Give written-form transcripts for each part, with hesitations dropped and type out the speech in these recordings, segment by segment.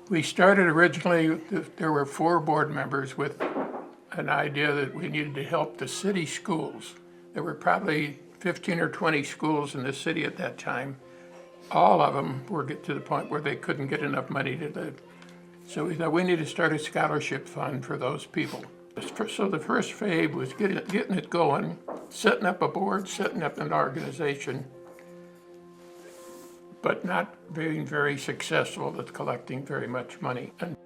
We started originally, there were 4 board members with an idea that we needed to help the city schools. There were probably 15 or 20 schools in the city at that time. All of them were get to the point where they couldn't get enough money to live. So we thought we need to start a scholarship fund for those people. So the first phase was getting it going, setting up a board, setting up an organization, but not being very successful at collecting very much money. And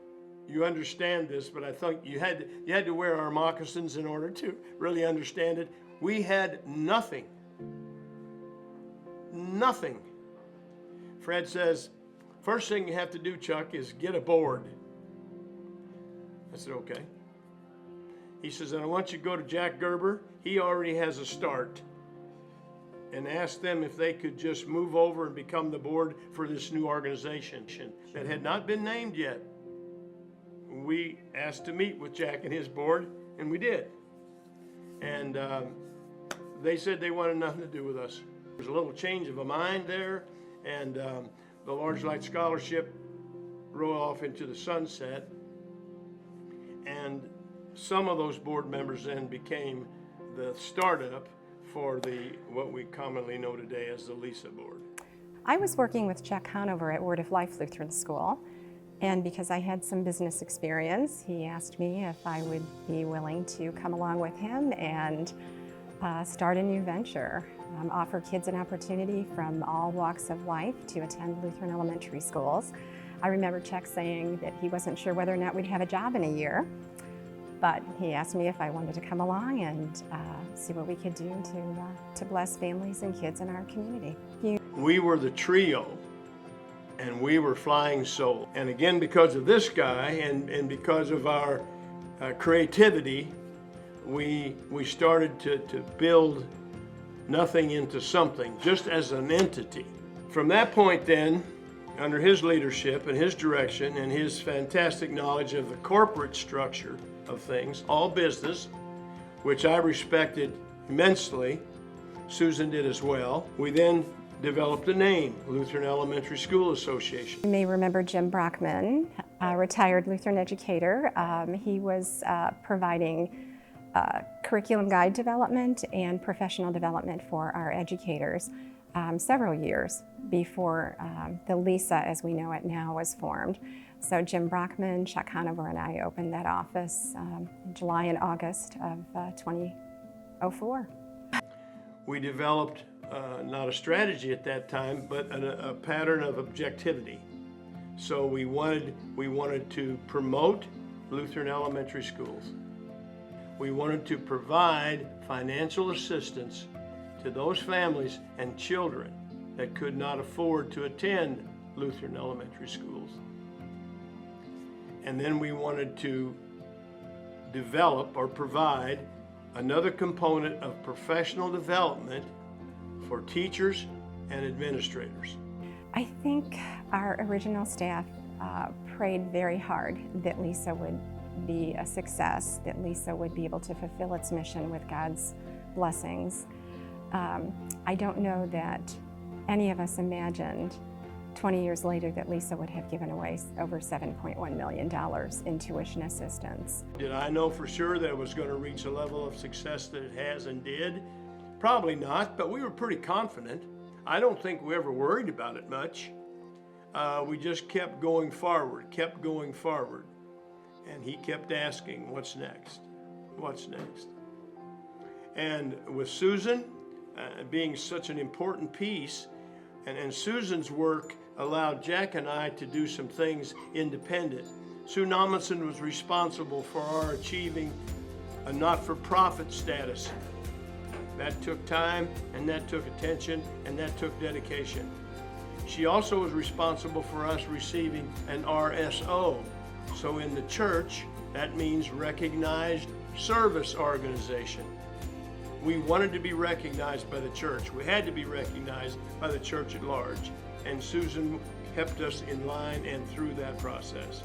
you understand this, but I think you had to wear our moccasins in order to really understand it. We had nothing. Nothing. Fred says, first thing you have to do, Chuck, is get a board. I said, okay. He says, and I want you to go to Jack Gerber. He already has a start. And ask them if they could just move over and become the board for this new organization that had not been named yet. We asked to meet with Jack and his board, and we did. And they said they wanted nothing to do with us. There was a little change of a mind there, and the Large Light Scholarship rode off into the sunset. And some of those board members then became the startup for what we commonly know today as the LESA board. I was working with Chuck Conover at Word of Life Lutheran School, and because I had some business experience, he asked me if I would be willing to come along with him and start a new venture, offer kids an opportunity from all walks of life to attend Lutheran Elementary Schools. I remember Chuck saying that he wasn't sure whether or not we'd have a job in a year, but he asked me if I wanted to come along and see what we could do to bless families and kids in our community. We were the trio, and we were flying solo. And again, because of this guy and because of our creativity, we started to build nothing into something, just as an entity. From that point then, under his leadership and his direction and his fantastic knowledge of the corporate structure of things, all business, which I respected immensely, Susan did as well, we then developed a name, Lutheran Elementary School Association. You may remember Jim Brockman, a retired Lutheran educator. He was providing curriculum guide development and professional development for our educators several years before the LESA, as we know it now, was formed. So Jim Brockman, Chuck Conover, and I opened that office in July and August of 2004. We developed not a strategy at that time, but a pattern of objectivity. So we wanted to promote Lutheran elementary schools. We wanted to provide financial assistance to those families and children that could not afford to attend Lutheran elementary schools. And then we wanted to develop or provide another component of professional development for teachers and administrators. I think our original staff prayed very hard that LESA would be a success, that LESA would be able to fulfill its mission with God's blessings. I don't know that any of us imagined 20 years later that LESA would have given away over $7.1 million in tuition assistance. Did I know for sure that it was going to reach a level of success that it has and did? Probably not, but we were pretty confident. I don't think we ever worried about it much. We just kept going forward. And he kept asking, what's next? What's next? And with Susan being such an important piece, and Susan's work allowed Jack and I to do some things independent. Sue Nommensen was responsible for our achieving a not-for-profit status. That took time, and that took attention, and that took dedication. She also was responsible for us receiving an RSO. So in the church, that means Recognized Service Organization. We wanted to be recognized by the church. We had to be recognized by the church at large. And Susan kept us in line and through that process.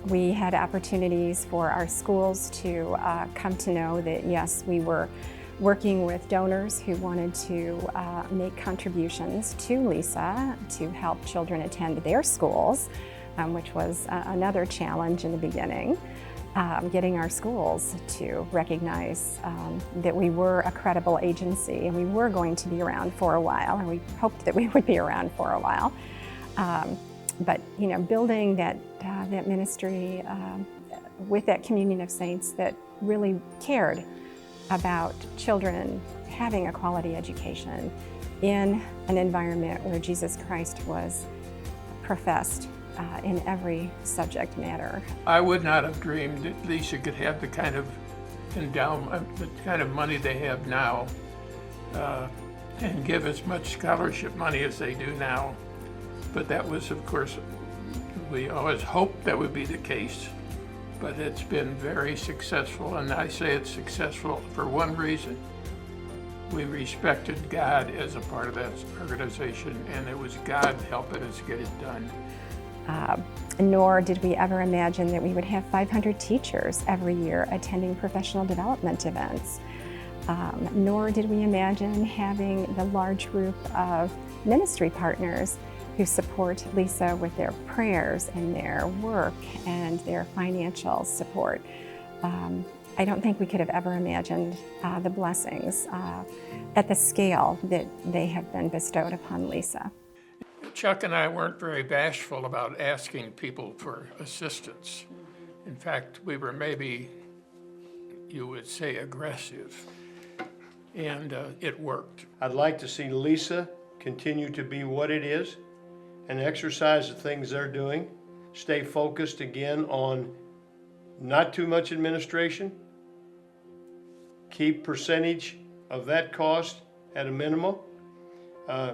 We had opportunities for our schools to come to know that, yes, we were working with donors who wanted to make contributions to LESA to help children attend their schools. which was another challenge in the beginning. Getting our schools to recognize that we were a credible agency and we were going to be around for a while, and we hoped that we would be around for a while. But building that ministry with that communion of saints that really cared about children having a quality education in an environment where Jesus Christ was professed in every subject matter. I would not have dreamed that LESA could have the kind of endowment, the kind of money they have now, and give as much scholarship money as they do now. But that was, of course, we always hoped that would be the case, but it's been very successful, and I say it's successful for one reason. We respected God as a part of that organization, and it was God helping us get it done. Nor did we ever imagine that we would have 500 teachers every year attending professional development events. Nor did we imagine having the large group of ministry partners who support LESA with their prayers and their work and their financial support. I don't think we could have ever imagined the blessings at the scale that they have been bestowed upon LESA. Chuck and I weren't very bashful about asking people for assistance. In fact, we were maybe, you would say, aggressive, and it worked. I'd like to see LESA continue to be what it is and exercise the things they're doing. Stay focused again on not too much administration. Keep percentage of that cost at a minimum.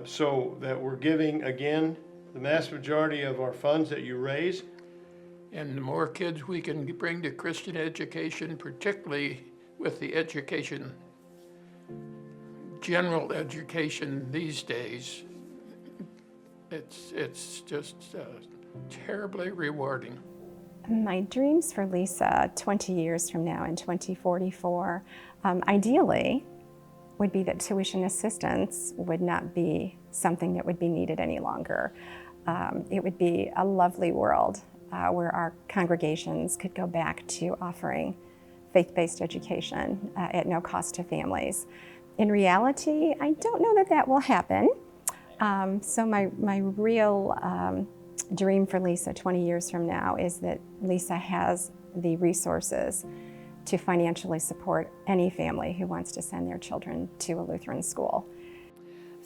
So that we're giving, again, the mass majority of our funds that you raise. And the more kids we can bring to Christian education, particularly with the education, general education these days, it's just terribly rewarding. My dreams for LESA 20 years from now in 2044, ideally, would be that tuition assistance would not be something that would be needed any longer. It would be a lovely world where our congregations could go back to offering faith-based education at no cost to families. In reality, I don't know that that will happen. So my real dream for LESA 20 years from now is that LESA has the resources to financially support any family who wants to send their children to a Lutheran school.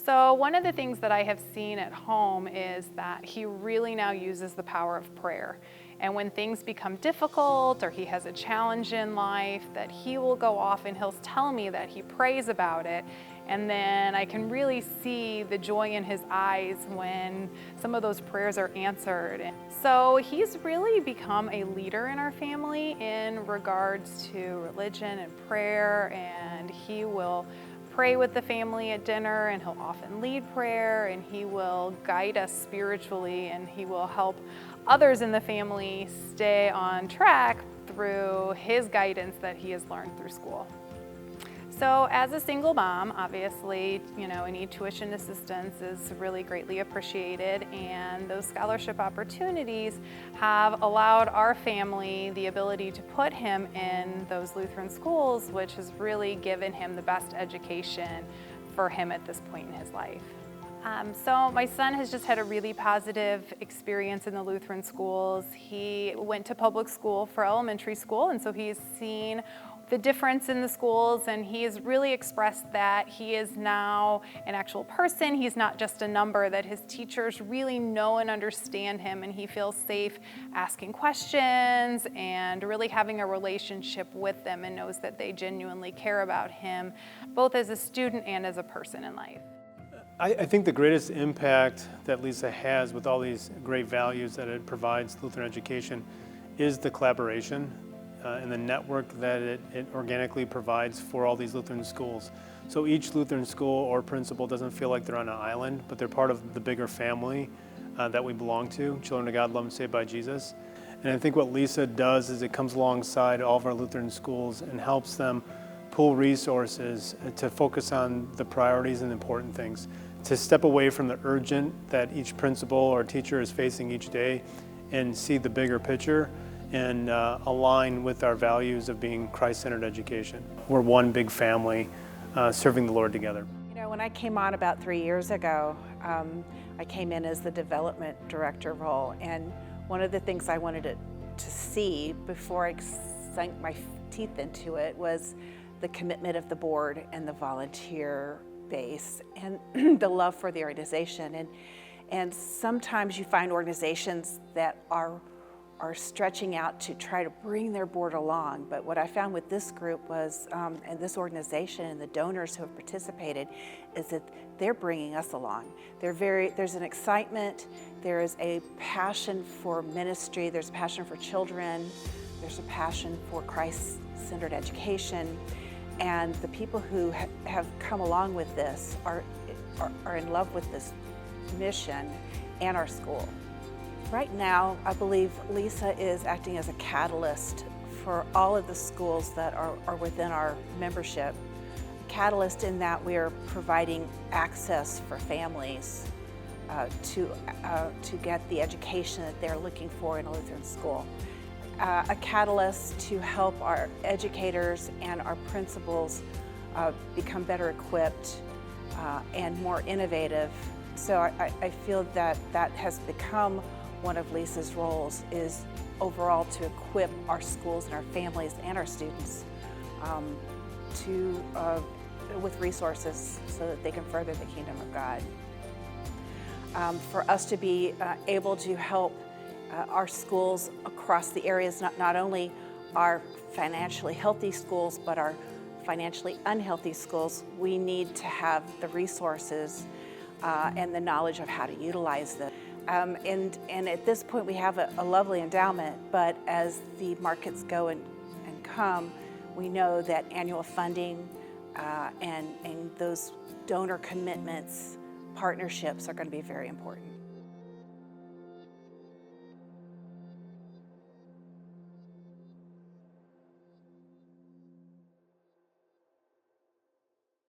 So one of the things that I have seen at home is that he really now uses the power of prayer. And when things become difficult or he has a challenge in life, that he will go off and he'll tell me that he prays about it. And then I can really see the joy in his eyes when some of those prayers are answered. So he's really become a leader in our family in regards to religion and prayer, and he will pray with the family at dinner, and he'll often lead prayer, and he will guide us spiritually, and he will help others in the family stay on track through his guidance that he has learned through school. So as a single mom, obviously, any tuition assistance is really greatly appreciated, and those scholarship opportunities have allowed our family the ability to put him in those Lutheran schools, which has really given him the best education for him at this point in his life. So my son has just had a really positive experience in the Lutheran schools. He went to public school for elementary school, and so he's seen the difference in the schools, and he has really expressed that he is now an actual person. He's not just a number, that his teachers really know and understand him, and he feels safe asking questions and really having a relationship with them, and knows that they genuinely care about him, both as a student and as a person in life. I think the greatest impact that LESA has with all these great values that it provides Lutheran education is the collaboration and the network that it organically provides for all these Lutheran schools. So each Lutheran school or principal doesn't feel like they're on an island, but they're part of the bigger family that we belong to, children of God, loved and saved by Jesus. And I think what LESA does is it comes alongside all of our Lutheran schools and helps them pool resources to focus on the priorities and important things, to step away from the urgent that each principal or teacher is facing each day, and see the bigger picture and align with our values of being Christ-centered education. We're one big family serving the Lord together. You know, when I came on about 3 years ago, I came in as the development director role, and one of the things I wanted to see before I sank my teeth into it was the commitment of the board and the volunteer base and the love for the organization. And sometimes you find organizations that are stretching out to try to bring their board along. But what I found with this group was, and this organization and the donors who have participated, is that they're bringing us along. There's an excitement, there is a passion for ministry, there's a passion for children, there's a passion for Christ-centered education. And the people who have come along with this are in love with this mission and our school. Right now, I believe LESA is acting as a catalyst for all of the schools that are within our membership. A catalyst in that we are providing access for families to get the education that they're looking for in a Lutheran school. A catalyst to help our educators and our principals become better equipped and more innovative. So I feel that has become one of LESA's roles, is overall to equip our schools and our families and our students with resources so that they can further the kingdom of God. For us to be able to help our schools across the areas, not only our financially healthy schools, but our financially unhealthy schools, we need to have the resources and the knowledge of how to utilize them. And at this point we have a lovely endowment, but as the markets go and come, we know that annual funding and those donor commitments, partnerships are going to be very important.